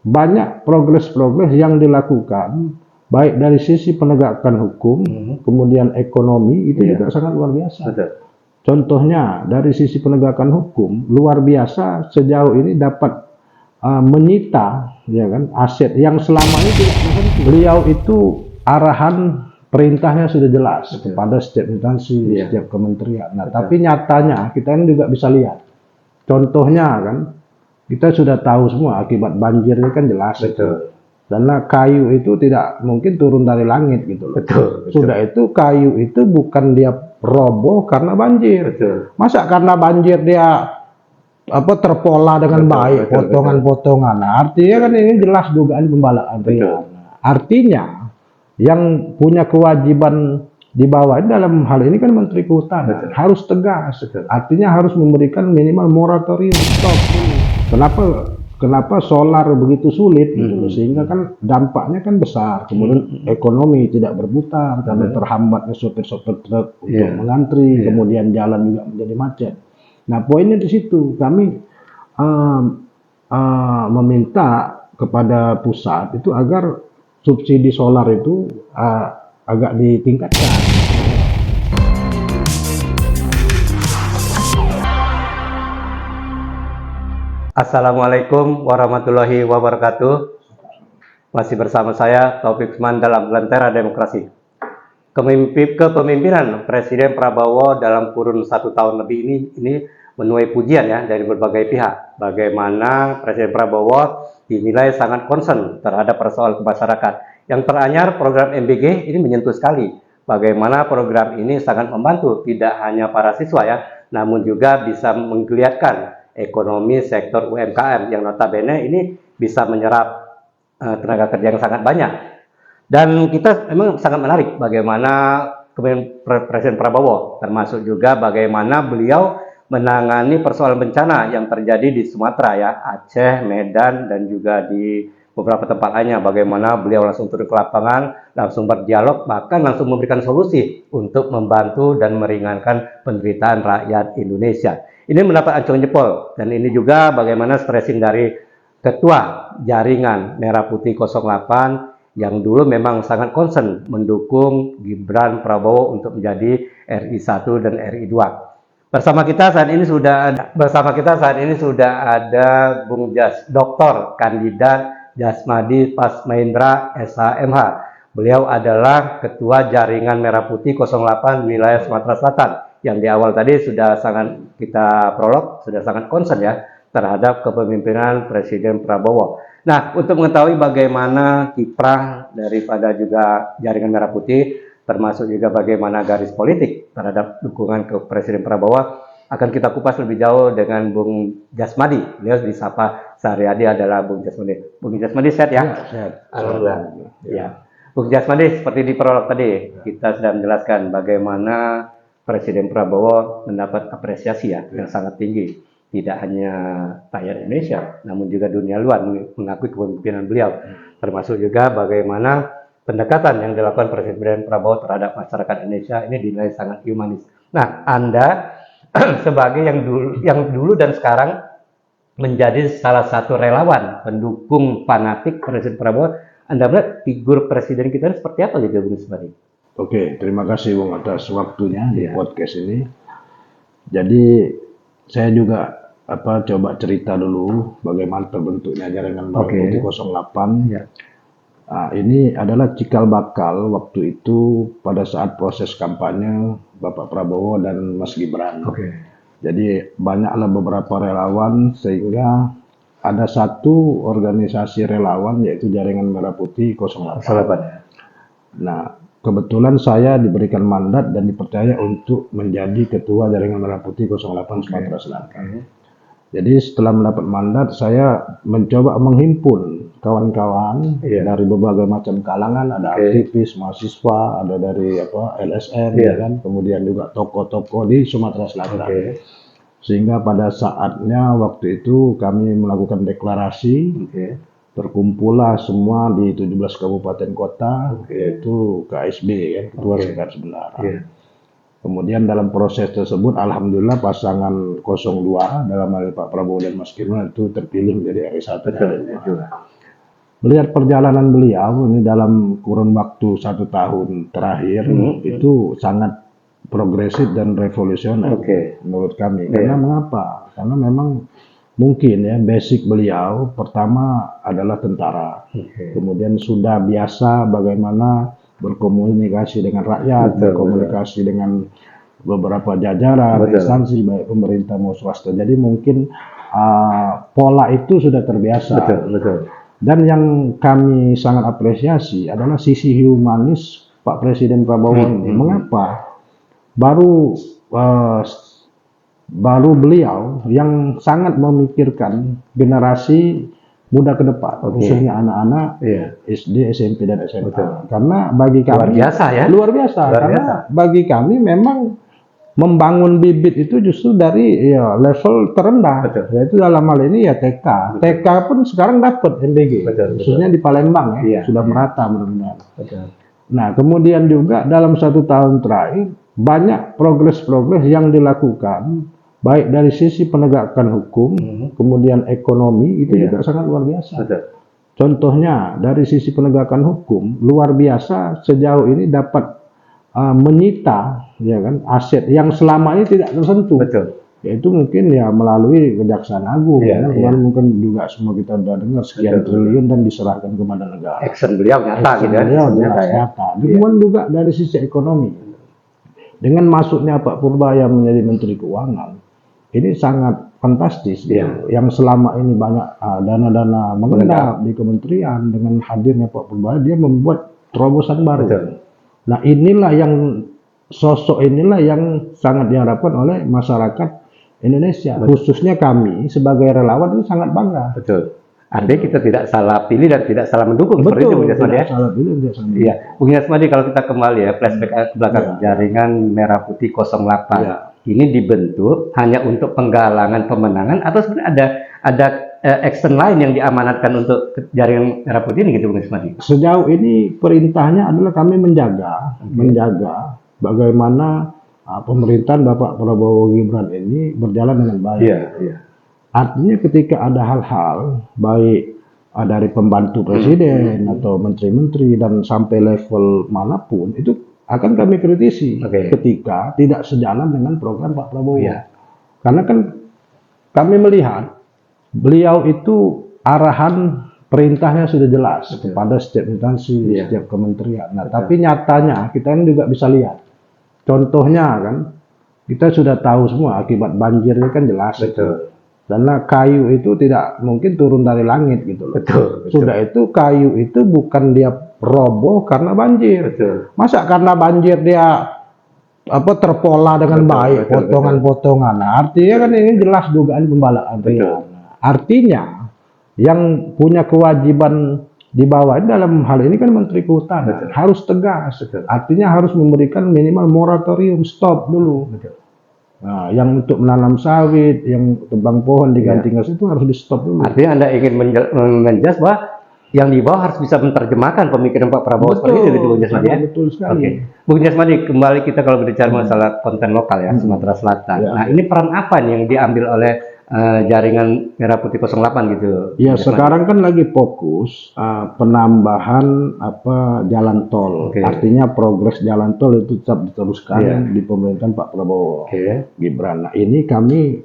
banyak progres-progres yang dilakukan baik dari sisi penegakan hukum, kemudian ekonomi itu juga sangat luar biasa. Betul. Contohnya dari sisi penegakan hukum luar biasa sejauh ini dapat menyita ya kan aset yang selama ini tidak berhenti. Beliau itu arahan perintahnya sudah jelas kepada setiap instansi, setiap kementerian. Nah, tapi nyatanya kita ini juga bisa lihat. Contohnya kan kita sudah tahu semua akibat banjir ini kan jelas. Betul. Karena kayu itu tidak mungkin turun dari langit gitu loh. Betul. Sudah itu kayu itu bukan dia roboh karena banjir. Betul. Masa karena banjir dia terpola dengan baik, potongan-potongan. Nah, artinya kan ini jelas dugaan pembalaan. Artinya yang punya kewajiban di bawah ini dalam hal ini kan Menteri Kehutanan harus tegas. Artinya harus memberikan minimal moratorium stop. Kenapa solar begitu sulit gitu, sehingga kan dampaknya kan besar. Kemudian ekonomi tidak berputar karena terhambatnya sopir-sopir truk untuk mengantri, kemudian jalan juga menjadi macet. Nah, poinnya di situ kami meminta kepada pusat itu agar subsidi solar itu agak ditingkatkan. Assalamualaikum warahmatullahi wabarakatuh. Masih bersama saya Taufik Usman dalam Lentera Demokrasi. Kepemimpinan Presiden Prabowo dalam kurun 1 tahun lebih ini menuai pujian ya dari berbagai pihak. Bagaimana Presiden Prabowo dinilai sangat concern terhadap persoalan masyarakat. Yang teranyar program MBG ini menyentuh sekali. Bagaimana program ini sangat membantu tidak hanya para siswa ya, namun juga bisa menggeliatkan ekonomi sektor UMKM yang notabene ini bisa menyerap tenaga kerja yang sangat banyak. Dan kita memang sangat menarik bagaimana Presiden Prabowo, termasuk juga bagaimana beliau menangani persoalan bencana yang terjadi di Sumatera ya, Aceh, Medan, dan juga di beberapa tempat lainnya. Bagaimana beliau langsung turun ke lapangan, langsung berdialog, bahkan langsung memberikan solusi untuk membantu dan meringankan penderitaan rakyat Indonesia. Ini mendapat acuan jempol, dan ini juga bagaimana stressing dari Ketua Jaringan Merah Putih 08 yang dulu memang sangat concern mendukung Gibran Prabowo untuk menjadi RI 1 dan RI 2. Bersama kita saat ini sudah ada Bung Dr. Kandidat Jasmadi Pasmaindra SHMH. Beliau adalah Ketua Jaringan Merah Putih 08 wilayah Sumatera Selatan, yang di awal tadi sudah sangat kita prolog, sudah sangat concern ya terhadap kepemimpinan Presiden Prabowo. Nah, untuk mengetahui bagaimana kiprah daripada juga Jaringan Merah Putih, termasuk juga bagaimana garis politik terhadap dukungan ke Presiden Prabowo, akan kita kupas lebih jauh dengan Bung Jasmadi. Beliau disapa sehari-hari adalah Bung Jasmadi. Bung Jasmadi sehat ya? Sehat. Alhamdulillah. Ya. Bung Jasmadi, seperti di prolog tadi, kita sudah menjelaskan bagaimana Presiden Prabowo mendapat apresiasi ya yang sangat tinggi. Tidak hanya rakyat Indonesia, namun juga dunia luar mengakui kepemimpinan beliau. Termasuk juga bagaimana pendekatan yang dilakukan Presiden Prabowo terhadap masyarakat Indonesia ini dinilai sangat humanis. Nah, Anda sebagai yang dulu dan sekarang menjadi salah satu relawan pendukung fanatik Presiden Prabowo, Anda melihat figur Presiden kita seperti apa gitu, Bung Jasmadi? Oke, terima kasih Bung atas waktunya di podcast ini. Jadi saya juga coba cerita dulu bagaimana terbentuknya Jaringan Merah Putih 08. Nah, ini adalah cikal bakal waktu itu pada saat proses kampanye Bapak Prabowo dan Mas Gibran. Jadi banyaklah beberapa relawan sehingga ada satu organisasi relawan yaitu Jaringan Merah Putih 08. Nah, kebetulan saya diberikan mandat dan dipercaya untuk menjadi Ketua Jaringan Merah Putih 08 Sumatera Selatan. Jadi setelah mendapat mandat, saya mencoba menghimpun kawan-kawan dari berbagai macam kalangan, ada aktivis, mahasiswa, ada dari LSM, ya kan, kemudian juga tokoh-tokoh di Sumatera Selatan. Sehingga pada saatnya waktu itu kami melakukan deklarasi, terkumpullah semua di 17 kabupaten kota, yaitu KSB, kan, Ketua Serikat Sebelah. Kemudian dalam proses tersebut, alhamdulillah pasangan 02 dalam hal Pak Prabowo dan Mas Gibran itu terpilih menjadi RI 1. melihat perjalanan beliau ini dalam kurun waktu 1 tahun terakhir itu sangat progresif dan revolusioner menurut kami. Karena mengapa? Karena memang mungkin ya basic beliau pertama adalah tentara, kemudian sudah biasa bagaimana berkomunikasi dengan rakyat, berkomunikasi dengan beberapa jajaran, instansi baik pemerintah maupun swasta. Jadi mungkin pola itu sudah terbiasa. Dan yang kami sangat apresiasi adalah sisi humanis Pak Presiden Prabowo ini. Mengapa? Baru beliau yang sangat memikirkan generasi muda ke depan, khususnya anak-anak SD, SMP, dan SMA. Karena bagi kami luar biasa. Karena bagi kami memang membangun bibit itu justru dari level terendah, yaitu dalam hal ini ya TK. TK pun sekarang dapat MBG, khususnya di Palembang ya, sudah merata mudah-mudahan. Nah, kemudian juga dalam 1 tahun terakhir banyak progres yang dilakukan, baik dari sisi penegakan hukum, kemudian ekonomi itu juga sangat luar biasa. Contohnya dari sisi penegakan hukum luar biasa, sejauh ini dapat menyita ya kan aset yang selama ini tidak tersentuh, yaitu mungkin ya melalui Kejaksaan Agung, mungkin juga semua kita sudah dengar sekian triliun dan diserahkan kepada negara. Action beliau nyata gitu nyata. Kemudian juga dari sisi ekonomi, dengan masuknya Pak Purbaya menjadi Menteri Keuangan, ini sangat fantastis. Yang selama ini banyak dana-dana mengendap di kementerian, dengan hadirnya Pak Purbaya dia membuat terobosan baru. Nah, sosok inilah yang sangat diharapkan oleh masyarakat Indonesia, khususnya kami sebagai relawan itu sangat bangga. Andai kita tidak salah pilih dan tidak salah mendukung. Salah pilih, tidak salah. Iya, Bung Yasmadi, kalau kita kembali ya flashback ke belakang, jaringan Merah Putih 08 ini dibentuk hanya untuk penggalangan pemenangan atau sebenarnya ada action lain yang diamanatkan untuk jaringan Merah Putih ini gitu, Bung Yasmadi? Sejauh ini perintahnya adalah kami menjaga bagaimana pemerintahan Bapak Prabowo Gibran ini berjalan dengan baik. Artinya ketika ada hal-hal baik dari pembantu presiden atau menteri-menteri dan sampai level manapun itu akan kami kritisi ketika tidak sejalan dengan program Pak Prabowo. Karena kan kami melihat beliau itu arahan perintahnya sudah jelas kepada setiap instansi, setiap kementerian. Nah, tapi nyatanya kita kan juga bisa lihat. Contohnya kan kita sudah tahu semua akibat banjir ini kan jelas. Karena kayu itu tidak mungkin turun dari langit gitu loh. Sudah itu kayu itu bukan dia roboh karena banjir. Masa karena banjir dia terpola dengan baik, potongan-potongan. Nah, artinya kan ini jelas dugaan pembalaan. Artinya yang punya kewajiban di bawah ini dalam hal ini kan Menteri Kehutanan harus tegas. Artinya harus memberikan minimal moratorium, stop dulu. Nah, yang untuk menanam sawit, yang tebang pohon diganti gas itu harus di stop dulu. Artinya Anda ingin menjelas bahwa yang di bawah harus bisa menerjemahkan pemikiran Pak Prabowo seperti itu, Bung Yasmadi ya? Betul sekali. Bung Yasmadi, kembali kita kalau berbicara masalah konten lokal ya, Sumatera Selatan. Nah, ini peran apa nih yang diambil oleh jaringan Merah Putih 08 gitu? Ya, sekarang kan lagi fokus penambahan jalan tol. Artinya progres jalan tol itu tetap diteruskan di pemerintahan Pak Prabowo Gibran. Nah, ini kami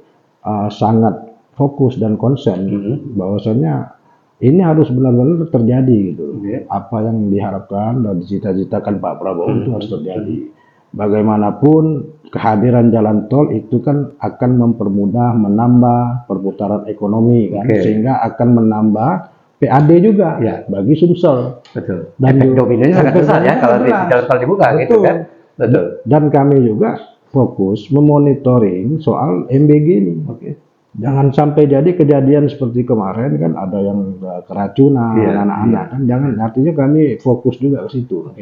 sangat fokus dan konsen bahwasanya ini harus benar-benar terjadi gitu. Apa yang diharapkan dan dicita-citakan Pak Prabowo itu harus terjadi. Bagaimanapun kehadiran jalan tol itu kan akan mempermudah, menambah perputaran ekonomi kan, sehingga akan menambah PAD juga bagi Sumsel. Dan efek dominannya sangat besar ya kalau jalan tol dibuka gitu kan. Dan kami juga fokus memonitoring soal MBG ini. Jangan sampai jadi kejadian seperti kemarin kan ada yang keracunan anak-anak kan, jangan. Artinya kami fokus juga ke situ.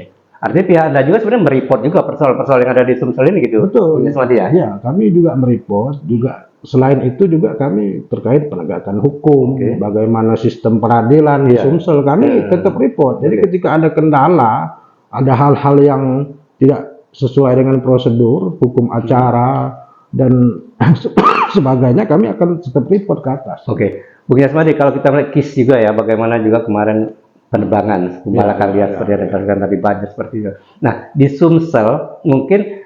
Artinya pihak Anda juga sebenarnya mereport juga persoalan-persoalan yang ada di Sumsel ini gitu. Betul. Ya, kami juga mereport juga. Selain itu juga kami terkait penegakan hukum, bagaimana sistem peradilan di Sumsel, kami tetap report. Jadi ketika ada kendala, ada hal-hal yang tidak sesuai dengan prosedur hukum acara dan sebagainya, kami akan tetap report ke atas. Bung Yasmadi, kalau kita melihat KIS juga ya, bagaimana juga kemarin penerbangan, kumbala kalian seperti yang dikatakan tadi banyak seperti itu. Nah, di Sumsel mungkin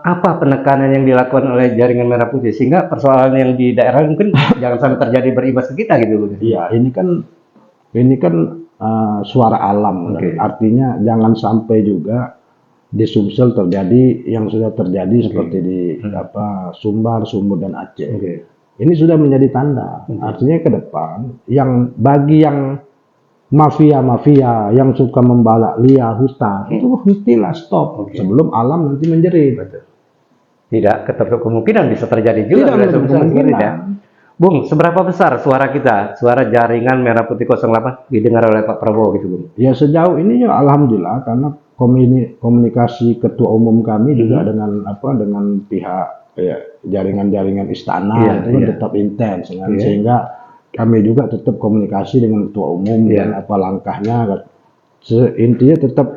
apa penekanan yang dilakukan oleh jaringan Merah Putih sehingga persoalan yang di daerah mungkin jangan sampai terjadi berimbas ke kita gitu. Iya, ini kan suara alam, kan. Artinya jangan sampai juga di Sumsel terjadi yang sudah terjadi seperti di Sumbar, Sumut dan Aceh. Ini sudah menjadi tanda. Artinya ke depan yang bagi yang mafia-mafia yang suka membalak liar hutan itu mestilah stop sebelum alam nanti menjerit. Tidak ketertutup kemungkinan bisa terjadi juga. Tidak menutup kemungkinan. Bung, seberapa besar suara kita, suara jaringan Merah Putih 08 didengar oleh Pak Prabowo gitu, Bung? Ya sejauh ini ya alhamdulillah karena komunikasi ketua umum kami juga dengan pihak jaringan-jaringan istana itu tetap intens sehingga kami juga tetap komunikasi dengan ketua umum dan apa langkahnya. Intinya tetap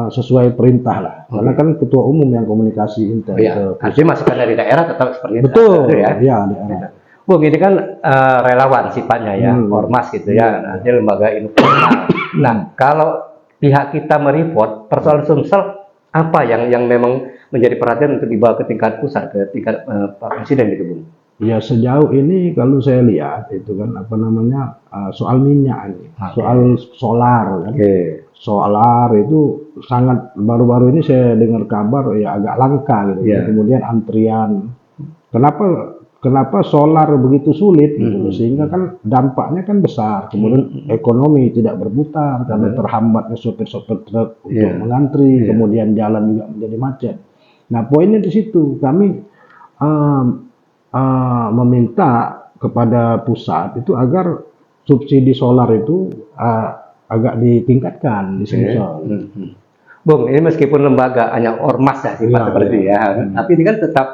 sesuai perintah lah. Karena kan ketua umum yang komunikasi intens. Artinya masukan dari daerah tetap seperti itu. Betul. Ya, daerah. Bung, ini kan relawan sifatnya ya, ormas gitu ya, nanti lembaga informal. Nah, kalau pihak kita mereport persoalan Sumsel apa yang memang menjadi perhatian untuk dibawa ke tingkat pusat, ke tingkat Pak Presiden gitu, Bung? Ya sejauh ini kalau saya lihat itu kan soal minyak ini, soal solar kan. Solar itu sangat baru-baru ini saya dengar kabar ya agak langka gitu. Kemudian antrian. Kenapa solar begitu sulit gitu, sehingga kan dampaknya kan besar. Kemudian ekonomi tidak berputar karena terhambatnya sopir-sopir truk untuk mengantri, kemudian jalan juga menjadi macet. Nah, poinnya di situ kami meminta kepada pusat itu agar subsidi solar itu agak ditingkatkan di Sumsel. Bung, ini meskipun lembaga hanya ormas ya sifat seperti tapi ini kan tetap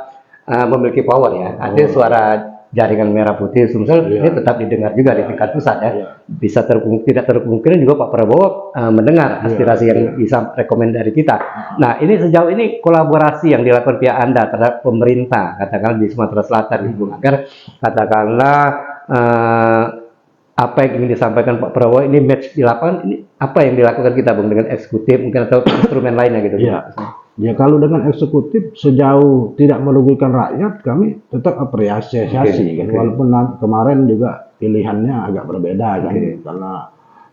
memiliki power ya. Artinya suara jaringan Merah Putih Sumsel ini tetap didengar juga di tingkat pusat ya. Bisa tidak terkemungkinan juga Pak Prabowo mendengar aspirasi yang bisa rekomend dari kita. Nah, ini sejauh ini kolaborasi yang dilakukan pihak Anda terhadap pemerintah, katakanlah di Sumatera Selatan, Ibu, agar katakanlah apa yang ingin disampaikan Pak Prabowo ini match di lapangan, ini apa yang dilakukan kita, Bung, dengan eksekutif mungkin atau instrumen lainnya gitu. Ya kalau dengan eksekutif sejauh tidak merugikan rakyat kami tetap apresiasi kan. Walaupun kemarin juga pilihannya agak berbeda kan karena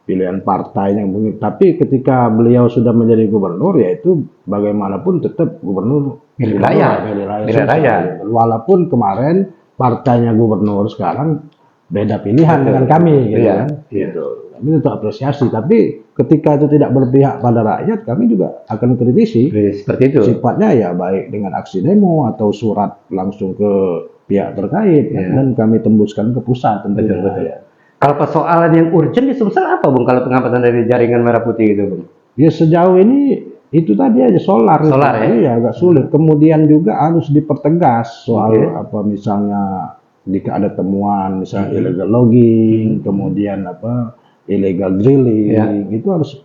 pilihan partainya mungkin, tapi ketika beliau sudah menjadi gubernur yaitu bagaimanapun tetap gubernur milik rakyat. Walaupun kemarin partainya gubernur sekarang beda pilihan dengan kami gitu. Kami tetap apresiasi, tapi ketika itu tidak berpihak pada rakyat, kami juga akan kritisi. Seperti itu. Sifatnya ya baik dengan aksi demo atau surat langsung ke pihak terkait dan kami tembuskan ke pusat tentunya. Betul. Kalau persoalan yang urgent di Sumsel apa, Bung? Kalau pengamatan dari jaringan Merah Putih itu, Bung? Ya sejauh ini itu tadi aja solar ya agak sulit. Kemudian juga harus dipertegas soal misalnya jika ada temuan misalnya illegal logging, kemudian illegal drilling, itu harus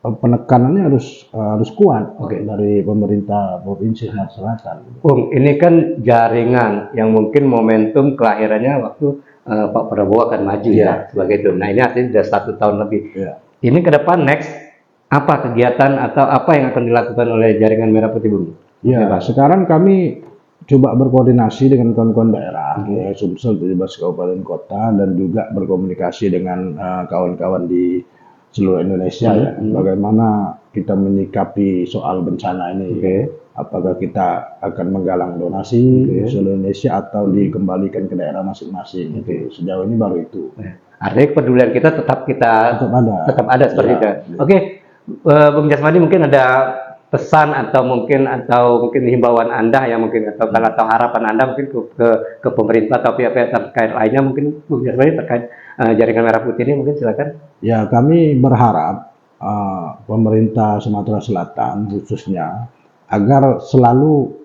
penekanannya harus kuat dari pemerintah provinsi Sumatera Selatan. Bung, ini kan jaringan yang mungkin momentum kelahirannya waktu Pak Prabowo akan maju sebagai itu. Nah, ini artinya sudah 1 tahun lebih. Ini ke depan next apa kegiatan atau apa yang akan dilakukan oleh jaringan Merah Putih, Bung? Sekarang kami coba berkoordinasi dengan kawan-kawan daerah, Sumsel 17 kabupaten kota, dan juga berkomunikasi dengan kawan-kawan di seluruh Indonesia bagaimana kita menyikapi soal bencana ini. Apakah kita akan menggalang donasi di seluruh Indonesia atau dikembalikan ke daerah masing-masing. Sejauh ini baru itu. Artinya kepedulian kita tetap ada seperti itu. Bung Jasmadi, mungkin ada pesan atau mungkin himbauan Anda yang mungkin atau harapan Anda mungkin ke pemerintah atau pihak-pihak terkait lainnya, mungkin Bung Jasmadi terkait jaringan Merah Putih ini, mungkin silakan. Ya, kami berharap pemerintah Sumatera Selatan khususnya agar selalu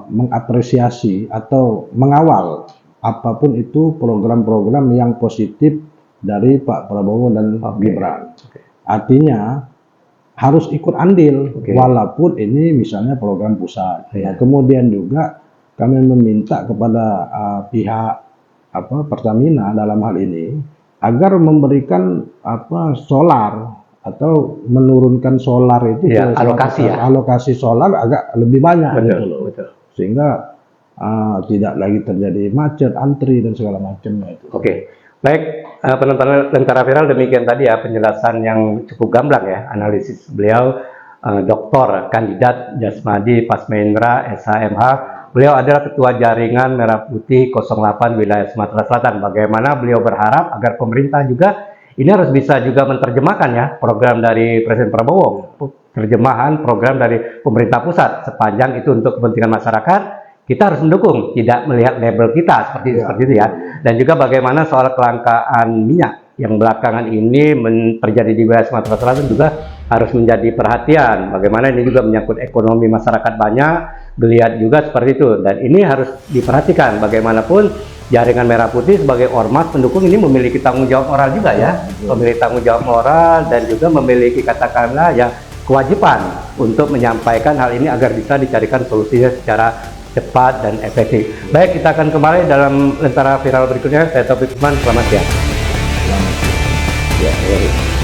mengapresiasi atau mengawal apapun itu program-program yang positif dari Pak Prabowo dan Gibran. Artinya harus ikut andil, walaupun ini misalnya program pusat. Nah, kemudian juga kami meminta kepada pihak Pertamina dalam hal ini agar memberikan solar atau menurunkan solar itu Ya, alokasi solar agak lebih banyak betul, gitu loh. betul. Sehingga tidak lagi terjadi macet, antri dan segala macamnya itu. Oke. Baik, penonton Lentera Viral, demikian tadi ya penjelasan yang cukup gamblang ya, analisis beliau, Dr. Kandidat Jasmadi Pasmaendra, SHMH. Beliau adalah Ketua Jaringan Merah Putih 08 Wilayah Sumatera Selatan. Bagaimana beliau berharap agar pemerintah juga ini harus bisa juga menerjemahkan ya program dari Presiden Prabowo, terjemahan program dari pemerintah pusat sepanjang itu untuk kepentingan masyarakat. Kita harus mendukung, tidak melihat label kita seperti itu ya. Dan juga bagaimana soal kelangkaan minyak yang belakangan ini terjadi di wilayah Sumatera Selatan juga harus menjadi perhatian. Bagaimana ini juga menyangkut ekonomi masyarakat banyak, geliat juga seperti itu. Dan ini harus diperhatikan. Bagaimanapun Jaringan Merah Putih sebagai ormas pendukung ini memiliki tanggung jawab moral juga ya, memiliki tanggung jawab moral dan juga memiliki katakanlah ya kewajiban untuk menyampaikan hal ini agar bisa dicarikan solusinya secara cepat dan efektif. Baik, kita akan kembali dalam Lentera Viral berikutnya. Saya Taufik Usman, selamat siang. Selamat siang. Ya,